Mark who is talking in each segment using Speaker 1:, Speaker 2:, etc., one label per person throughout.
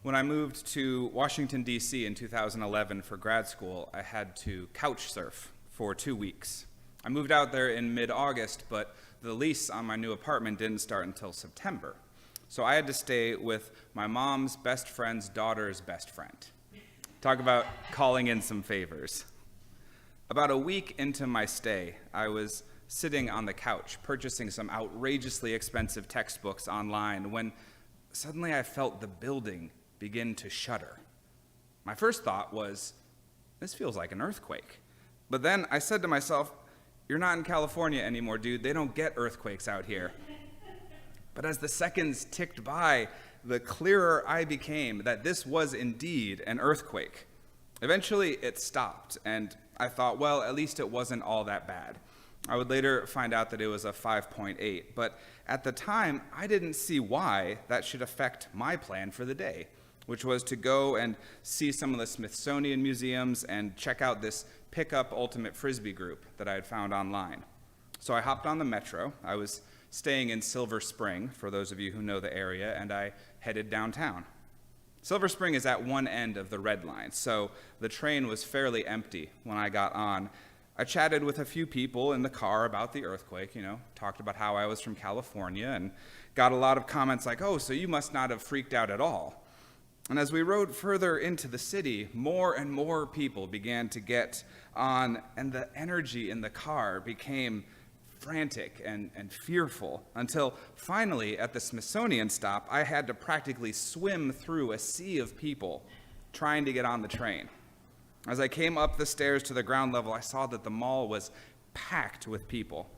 Speaker 1: When I moved to Washington, D.C. in 2011 for grad school, I had to couch surf for 2 weeks. I moved out there in mid-August, but the lease on my new apartment didn't start until September. So I had to stay with my mom's best friend's daughter's best friend. Talk about calling in some favors. About a week into my stay, I was sitting on the couch purchasing some outrageously expensive textbooks online when suddenly I felt the building begin to shudder. My first thought was, this feels like an earthquake. But then I said to myself, you're not in California anymore, dude. They don't get earthquakes out here. But as the seconds ticked by, the clearer I became that this was indeed an earthquake. Eventually, it stopped, and I thought, well, at least it wasn't all that bad. I would later find out that it was a 5.8, but at the time, I didn't see why that should affect my plan for the day, which was to go and see some of the Smithsonian museums and check out this Pickup Ultimate Frisbee group that I had found online. So I hopped on the metro. I was staying in Silver Spring, for those of you who know the area, and I headed downtown. Silver Spring is at one end of the Red Line, so the train was fairly empty when I got on. I chatted with a few people in the car about the earthquake, talked about how I was from California, and got a lot of comments like, oh, so you must not have freaked out at all. And as we rode further into the city, more and more people began to get on, and the energy in the car became frantic and fearful, until finally at the Smithsonian stop, I had to practically swim through a sea of people trying to get on the train. As I came up the stairs to the ground level, I saw that the mall was packed with people.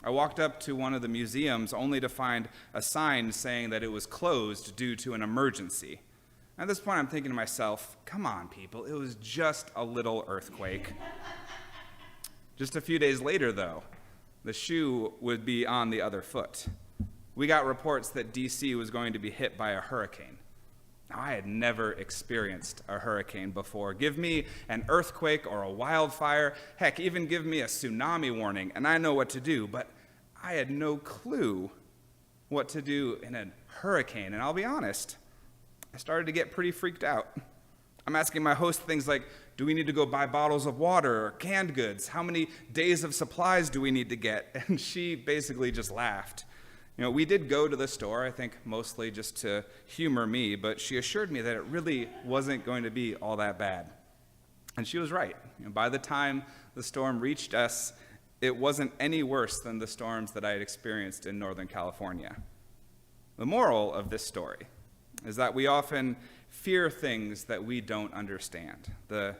Speaker 1: I walked up to one of the museums only to find a sign saying that it was closed due to an emergency. At this point, I'm thinking to myself, come on, people, it was just a little earthquake. Just a few days later, though, the shoe would be on the other foot. We got reports that D.C. was going to be hit by a hurricane. Now, I had never experienced a hurricane before. Give me an earthquake or a wildfire, heck, even give me a tsunami warning, and I know what to do, but I had no clue what to do in a hurricane, and I'll be honest, I started to get pretty freaked out. I'm asking my host things like, do we need to go buy bottles of water or canned goods? How many days of supplies do we need to get? And she basically just laughed. We did go to the store, I think mostly just to humor me, but she assured me that it really wasn't going to be all that bad. And she was right. By the time the storm reached us, it wasn't any worse than the storms that I had experienced in Northern California. The moral of this story is that we often fear things that we don't understand, the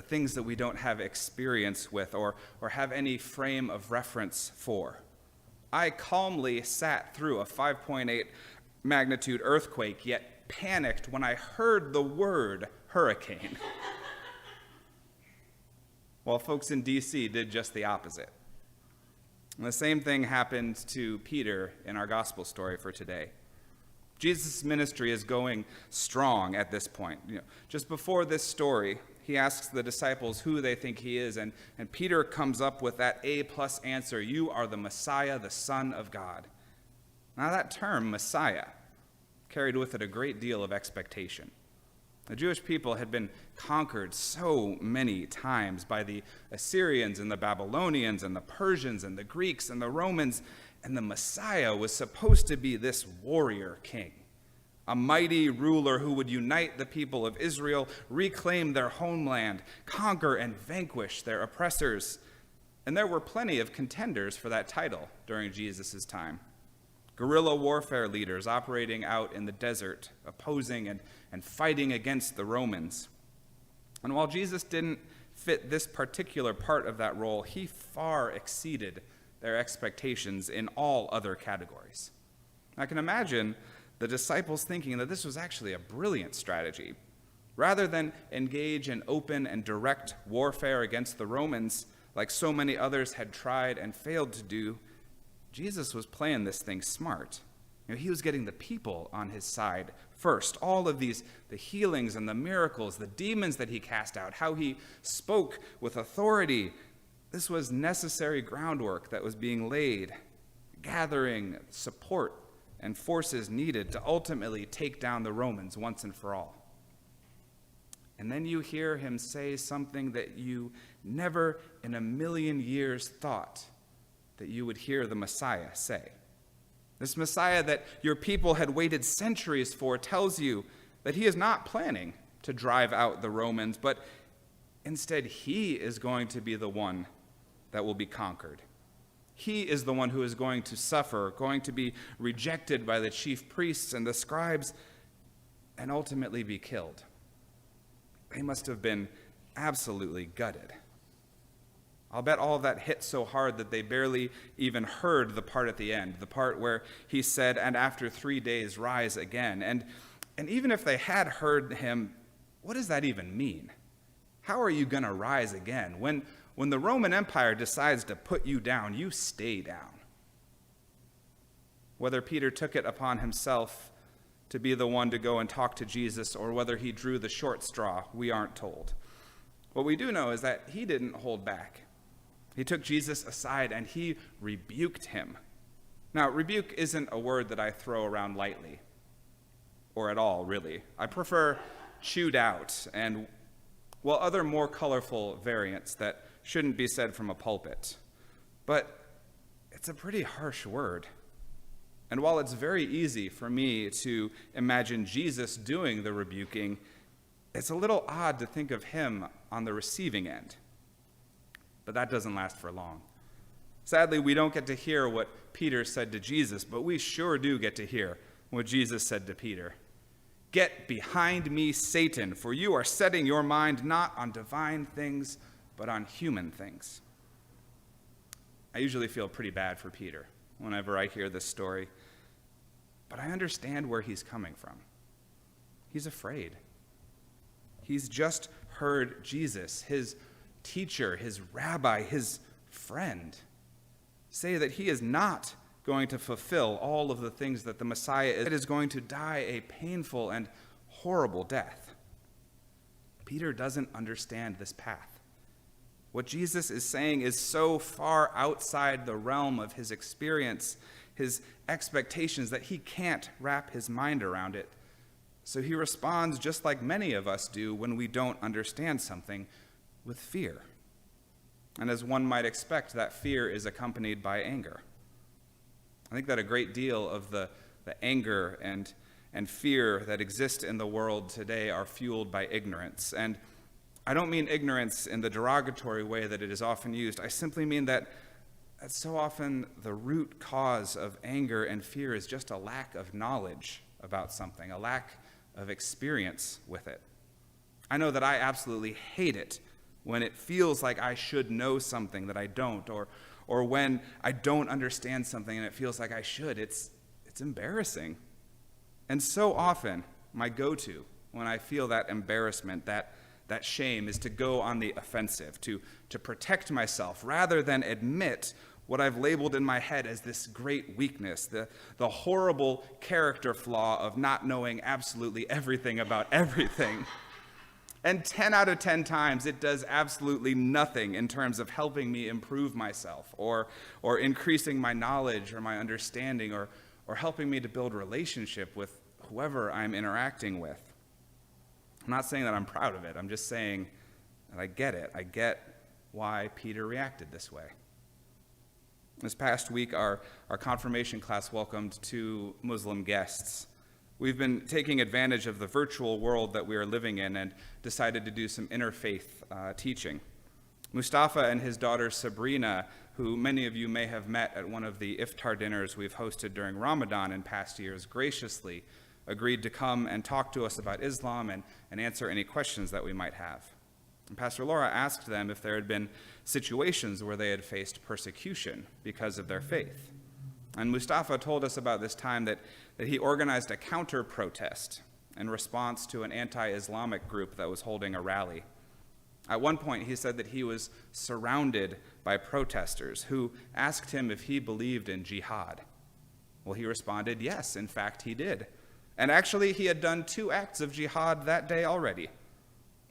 Speaker 1: things that we don't have experience with or have any frame of reference for. I calmly sat through a 5.8 magnitude earthquake, yet panicked when I heard the word hurricane. While folks in D.C. did just the opposite. And the same thing happened to Peter in our gospel story for today. Jesus' ministry is going strong at this point. Just before this story, he asks the disciples who they think he is, and Peter comes up with that A+ answer, you are the Messiah, the Son of God. Now that term, Messiah, carried with it a great deal of expectation. The Jewish people had been conquered so many times by the Assyrians and the Babylonians and the Persians and the Greeks and the Romans, and the Messiah was supposed to be this warrior king, a mighty ruler who would unite the people of Israel, reclaim their homeland, conquer and vanquish their oppressors. And there were plenty of contenders for that title during Jesus' time. Guerrilla warfare leaders operating out in the desert, opposing and fighting against the Romans. And while Jesus didn't fit this particular part of that role, he far exceeded their expectations in all other categories. I can imagine the disciples thinking that this was actually a brilliant strategy. Rather than engage in open and direct warfare against the Romans, like so many others had tried and failed to do, Jesus was playing this thing smart. He was getting the people on his side first. All of these, the healings and the miracles, the demons that he cast out, how he spoke with authority. This was necessary groundwork that was being laid, gathering support and forces needed to ultimately take down the Romans once and for all. And then you hear him say something that you never in a million years thought that you would hear the Messiah say. This Messiah that your people had waited centuries for tells you that he is not planning to drive out the Romans, but instead he is going to be the one that will be conquered. He is the one who is going to suffer, going to be rejected by the chief priests and the scribes, and ultimately be killed. They must have been absolutely gutted. I'll bet all of that hit so hard that they barely even heard the part at the end, the part where he said, "And after 3 days, rise again." And even if they had heard him, what does that even mean? How are you going to rise again? When the Roman Empire decides to put you down, you stay down. Whether Peter took it upon himself to be the one to go and talk to Jesus, or whether he drew the short straw, we aren't told. What we do know is that he didn't hold back. He took Jesus aside and he rebuked him. Now, rebuke isn't a word that I throw around lightly, or at all, really. I prefer chewed out and, well, other more colorful variants that shouldn't be said from a pulpit. But it's a pretty harsh word. And while it's very easy for me to imagine Jesus doing the rebuking, it's a little odd to think of him on the receiving end. But that doesn't last for long. Sadly, we don't get to hear what Peter said to Jesus, but we sure do get to hear what Jesus said to Peter. "Get behind me, Satan, for you are setting your mind not on divine things, but on human things." I usually feel pretty bad for Peter whenever I hear this story, but I understand where he's coming from. He's afraid. He's just heard Jesus, his teacher, his rabbi, his friend, say that he is not going to fulfill all of the things that the Messiah is going to die a painful and horrible death. Peter doesn't understand this path. What Jesus is saying is so far outside the realm of his experience, his expectations, that he can't wrap his mind around it. So he responds just like many of us do when we don't understand something, with fear. And as one might expect, that fear is accompanied by anger. I think that a great deal of the anger and fear that exist in the world today are fueled by ignorance. And I don't mean ignorance in the derogatory way that it is often used. I simply mean that so often the root cause of anger and fear is just a lack of knowledge about something, a lack of experience with it. I know that I absolutely hate it when it feels like I should know something that I don't, or when I don't understand something and it feels like I should. It's embarrassing. And so often, my go-to when I feel that embarrassment, that shame, is to go on the offensive, to protect myself, rather than admit what I've labeled in my head as this great weakness, the horrible character flaw of not knowing absolutely everything about everything. And 10 out of 10 times, it does absolutely nothing in terms of helping me improve myself, or increasing my knowledge or my understanding, or helping me to build relationship with whoever I'm interacting with. I'm not saying that I'm proud of it. I'm just saying that I get it. I get why Peter reacted this way. This past week, our confirmation class welcomed 2 Muslim guests. We've been taking advantage of the virtual world that we are living in and decided to do some interfaith teaching. Mustafa and his daughter Sabrina, who many of you may have met at one of the iftar dinners we've hosted during Ramadan in past years, graciously agreed to come and talk to us about Islam and answer any questions that we might have. And Pastor Laura asked them if there had been situations where they had faced persecution because of their faith. And Mustafa told us about this time that he organized a counter-protest in response to an anti-Islamic group that was holding a rally. At one point, he said that he was surrounded by protesters who asked him if he believed in jihad. Well, he responded, yes, in fact, he did. And actually, he had done 2 acts of jihad that day already.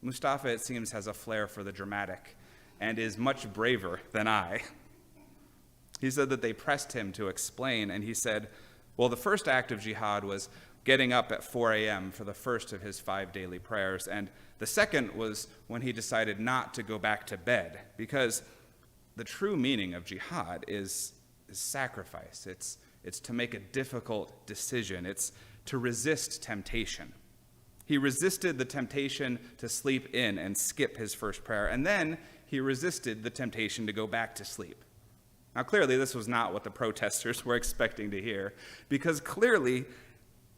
Speaker 1: Mustafa, it seems, has a flair for the dramatic and is much braver than I. He said that they pressed him to explain, and he said, well, the first act of jihad was getting up at 4 a.m. for the first of his 5 daily prayers. And the second was when he decided not to go back to bed, because the true meaning of jihad is sacrifice. It's to make a difficult decision. It's to resist temptation. He resisted the temptation to sleep in and skip his first prayer, and then he resisted the temptation to go back to sleep. Now, clearly, this was not what the protesters were expecting to hear, because clearly,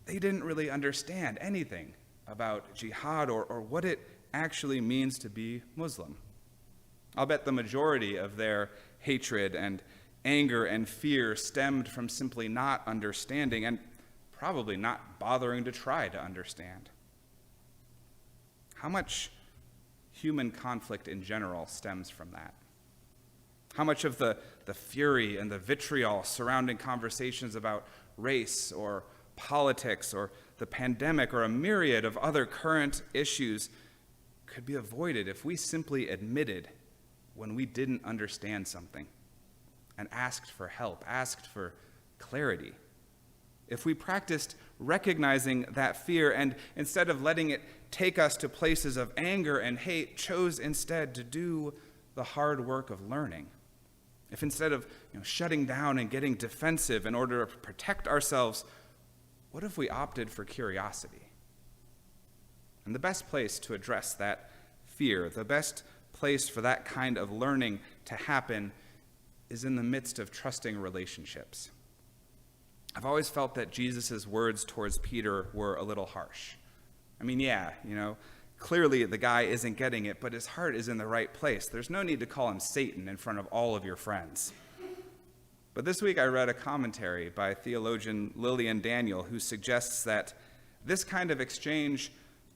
Speaker 1: they didn't really understand anything about jihad or what it actually means to be Muslim. I'll bet the majority of their hatred and anger and fear stemmed from simply not understanding and probably not bothering to try to understand. How much human conflict in general stems from that? How much of the fury and the vitriol surrounding conversations about race or politics or the pandemic or a myriad of other current issues could be avoided if we simply admitted when we didn't understand something and asked for help, asked for clarity? If we practiced recognizing that fear and instead of letting it take us to places of anger and hate, chose instead to do the hard work of learning. If instead of shutting down and getting defensive in order to protect ourselves, what if we opted for curiosity? And the best place to address that fear, the best place for that kind of learning to happen is in the midst of trusting relationships. I've always felt that Jesus' words towards Peter were a little harsh. I mean, clearly the guy isn't getting it, but his heart is in the right place. There's no need to call him Satan in front of all of your friends. But this week I read a commentary by theologian Lillian Daniel who suggests that this kind of exchange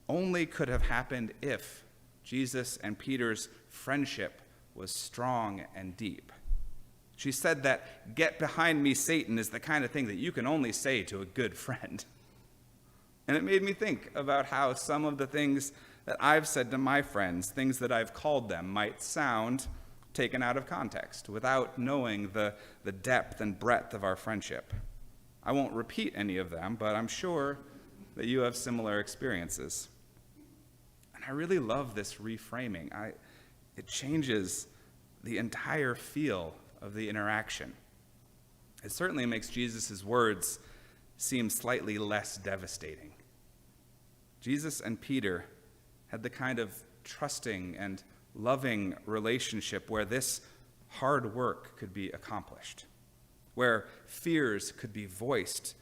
Speaker 1: only could have happened if Jesus and Peter's friendship was strong and deep. She said that "get behind me, Satan" is the kind of thing that you can only say to a good friend. And it made me think about how some of the things that I've said to my friends, things that I've called them, might sound taken out of context without knowing the depth and breadth of our friendship. I won't repeat any of them, but I'm sure that you have similar experiences. And I really love this reframing. It changes the entire feel of the interaction. It certainly makes Jesus' words seem slightly less devastating. Jesus and Peter had the kind of trusting and loving relationship where this hard work could be accomplished, where fears could be voiced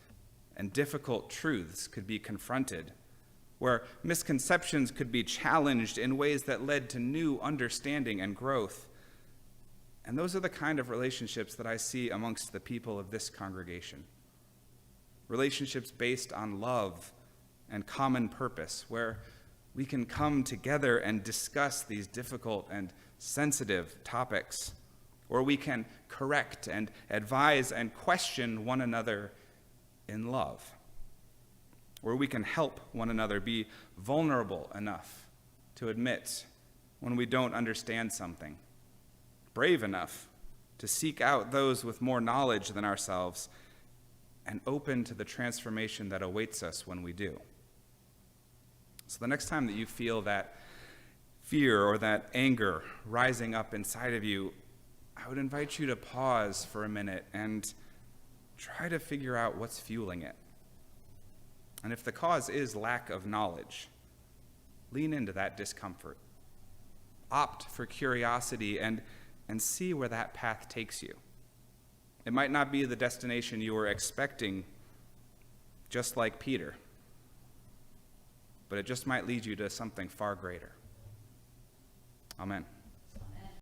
Speaker 1: and difficult truths could be confronted, where misconceptions could be challenged in ways that led to new understanding and growth. And those are the kind of relationships that I see amongst the people of this congregation. Relationships based on love and common purpose, where we can come together and discuss these difficult and sensitive topics, where we can correct and advise and question one another in love, where we can help one another be vulnerable enough to admit when we don't understand something, brave enough to seek out those with more knowledge than ourselves, and open to the transformation that awaits us when we do. So the next time that you feel that fear or that anger rising up inside of you, I would invite you to pause for a minute and try to figure out what's fueling it. And if the cause is lack of knowledge, lean into that discomfort. Opt for curiosity and see where that path takes you. It might not be the destination you were expecting, just like Peter, but it just might lead you to something far greater. Amen.